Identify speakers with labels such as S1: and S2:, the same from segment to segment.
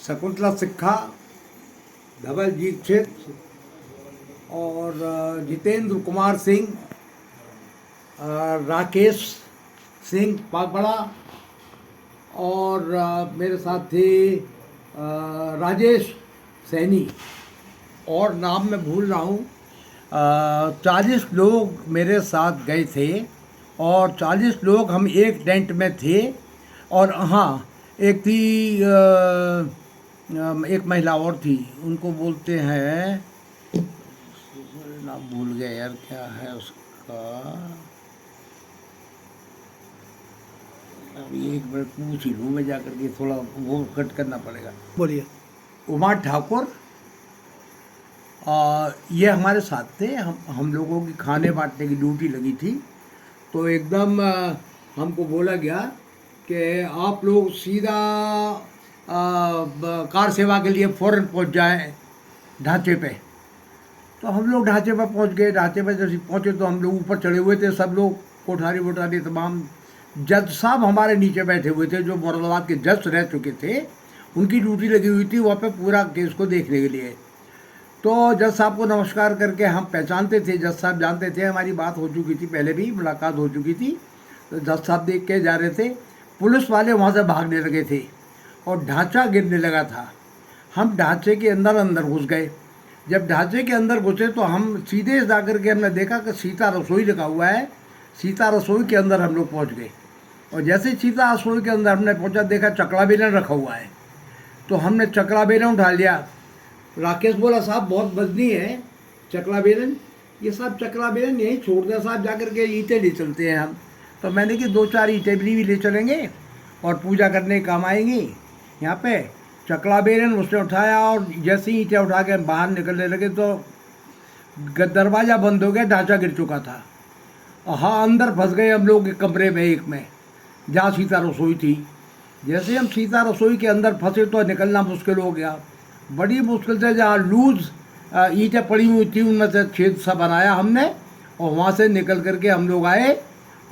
S1: शकुंतला सिक्खा, धवलजीत क्षेत्र और जितेंद्र कुमार सिंह, राकेश सिंह पागपड़ा और मेरे साथ थे राजेश सैनी और नाम मैं भूल रहा हूँ। 40 लोग मेरे साथ गए थे और 40 लोग हम एक टेंट में थे। और हाँ, एक थी एक महिला और थी, उनको बोलते हैं, नाम भूल गया यार, क्या है उसका, अभी एक मिनट पूछ ही लूँ मैं जाकर के, थोड़ा वो कट करना पड़ेगा।
S2: बोलिए।
S1: उमा ठाकुर, ये हमारे साथ थे। हम लोगों की खाने बांटने की ड्यूटी लगी थी। तो एकदम हमको बोला गया कि आप लोग सीधा कार सेवा के लिए फ़ौरन पहुंच जाएं ढांचे पे। तो हम लोग ढांचे पर पहुंच गए। ढांचे पर जैसे पहुंचे तो हम लोग ऊपर चढ़े हुए थे, सब लोग कोठारी वोठारी तमाम। जज साहब हमारे नीचे बैठे हुए थे, जो मुरादाबाद के जज रह चुके थे, उनकी ड्यूटी लगी हुई थी वहाँ पे पूरा केस को देखने के लिए। तो जज साहब को नमस्कार करके हम पहचानते थे, जज साहब जानते थे, हमारी बात हो चुकी थी, पहले भी मुलाकात हो चुकी थी। तो जज साहब देख के जा रहे थे, पुलिस वाले वहाँ से भागने लगे थे और ढांचा गिरने लगा था। हम ढांचे के अंदर अंदर घुस गए। जब ढांचे के अंदर घुसे तो हम सीधे जा कर के हमने देखा कि सीता रसोई लिखा हुआ है। सीता रसोई के अंदर हम लोग पहुँच गए और जैसे सीता रसोई के अंदर हमने पहुँचा, देखा चकला बेलन रखा हुआ है। तो हमने चकला बेलन उठा लिया। राकेश बोला, साहब बहुत वजनी है चकला बेलन, ये सब चकला बेलन यहीं छोड़ दें साहब, जाकर के ईंटें ले चलते हैं हम। तो मैंने कि 2-4 ईंटें भी ले चलेंगे और पूजा करने काम आएंगी यहाँ पे। चकला बेलन उसने उठाया और जैसे ही ईंटें उठा के बाहर निकलने लगे तो दरवाज़ा बंद हो गया, ढांचा गिर चुका था। और हाँ, अंदर फंस गए हम लोग एक कमरे में, एक में जहाँ सीता रसोई थी। जैसे हम सीता रसोई के अंदर फंसे तो निकलना मुश्किल हो गया। बड़ी मुश्किल से जहाँ लूज ईंटें पड़ी हुई थी उनमें से छेद सा बनाया हमने और वहाँ से निकल करके हम लोग आए।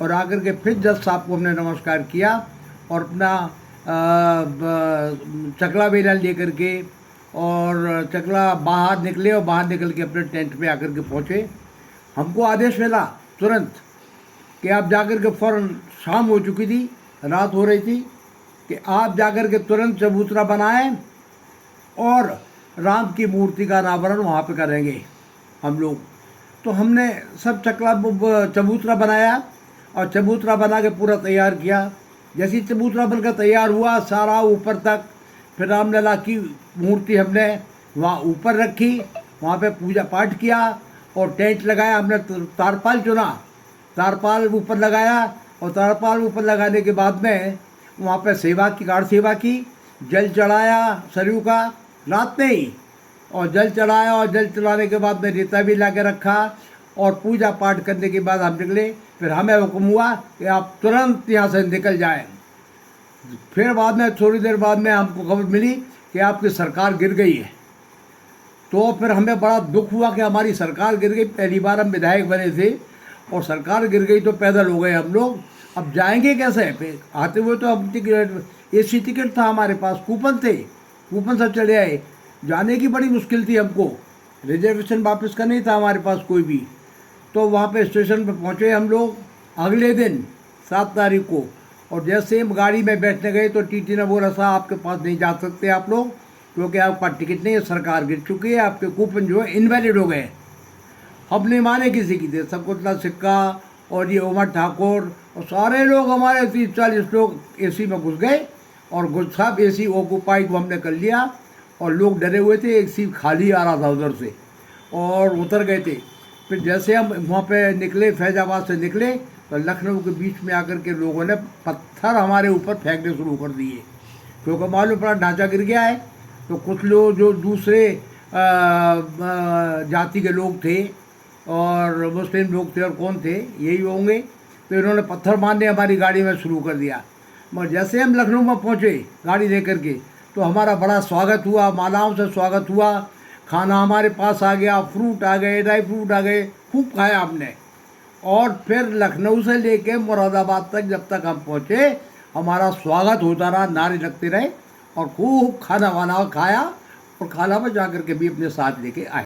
S1: और आकर के फिर जज साहब को हमने नमस्कार किया और अपना चकला बेलन ले करके और चकला बाहर निकले और बाहर निकल के अपने टेंट पे आकर के पहुँचे। हमको आदेश मिला तुरंत कि आप जाकर के फ़ौरन, शाम हो चुकी थी, रात हो रही थी, कि आप जाकर के तुरंत चबूतरा बनाएं और राम की मूर्ति का अनावरण वहाँ पे करेंगे हम लोग। तो हमने सब चबूतरा बनाया और चबूतरा बना के पूरा तैयार किया। जैसे ही चबूतरा बनकर तैयार हुआ सारा ऊपर तक, फिर रामलला की मूर्ति हमने वहाँ ऊपर रखी, वहाँ पे पूजा पाठ किया और टेंट लगाया। हमने तारपाल चुना, तारपाल ऊपर लगाया और तारपाल ऊपर लगाने के बाद में वहाँ पे सेवा की, गाढ़ सेवा की, जल चढ़ाया सरयू का रात में ही, और जल चढ़ाया और जल चढ़ाने के बाद में रेता भी ला के रखा और पूजा पाठ करने के बाद हम निकले। फिर हमें हुक्म हुआ कि आप तुरंत यहाँ से निकल जाएं। फिर बाद में थोड़ी देर बाद में हमको खबर मिली कि आपकी सरकार गिर गई है। तो फिर हमें बड़ा दुख हुआ कि हमारी सरकार गिर गई। पहली बार हम विधायक बने थे और सरकार गिर गई तो पैदल हो गए हम लोग। अब जाएंगे कैसे? फिर आते हुए तो हम AC टिकट था हमारे पास, कूपन थे, कूपन से चले आए। जाने की बड़ी मुश्किल थी हमको, रिजर्वेशन वापस का नहीं था हमारे पास कोई भी। तो वहाँ पे स्टेशन पे पहुँचे हम लोग अगले दिन 7 तारीख को। और जैसे हम गाड़ी में बैठने गए तो TT ने बोला, साहब आपके पास नहीं जा सकते आप लोग, क्योंकि आपका टिकट नहीं है, सरकार गिर चुकी है, आपके कूपन जो है इनवैलिड हो गए। हम नहीं माने किसी की थे, शकुंतला सिक्का और ये उमा ठाकुर और सारे लोग हमारे 30-40 लोग AC में घुस गए और सब AC ऑक्यूपाइड को हमने कर लिया। और लोग डरे हुए थे, एक सीट खाली आ रहा था उधर से और उतर गए थे। फिर जैसे हम वहाँ पे निकले, फैजाबाद से निकले, तो लखनऊ के बीच में आकर के लोगों ने पत्थर हमारे ऊपर फेंकने शुरू कर दिए, क्योंकि मालूम पड़ा ढांचा गिर गया है। तो कुछ लोग जो दूसरे जाति के लोग थे और मुस्लिम लोग थे और कौन थे, यही होंगे, तो इन्होंने पत्थर मारने हमारी गाड़ी में शुरू कर दिया। मगर जैसे हम लखनऊ में पहुँचे गाड़ी लेकर के, तो हमारा बड़ा स्वागत हुआ, मालाओं से स्वागत हुआ, खाना हमारे पास आ गया, फ्रूट आ गए, ड्राई फ्रूट आ गए, खूब खाया हमने। और फिर लखनऊ से लेके मुरादाबाद तक जब तक हम पहुँचे, हमारा स्वागत होता रहा, नारे लगते रहे और खूब खाना वाना खाया और खाना में जा कर के भी अपने साथ लेके आए।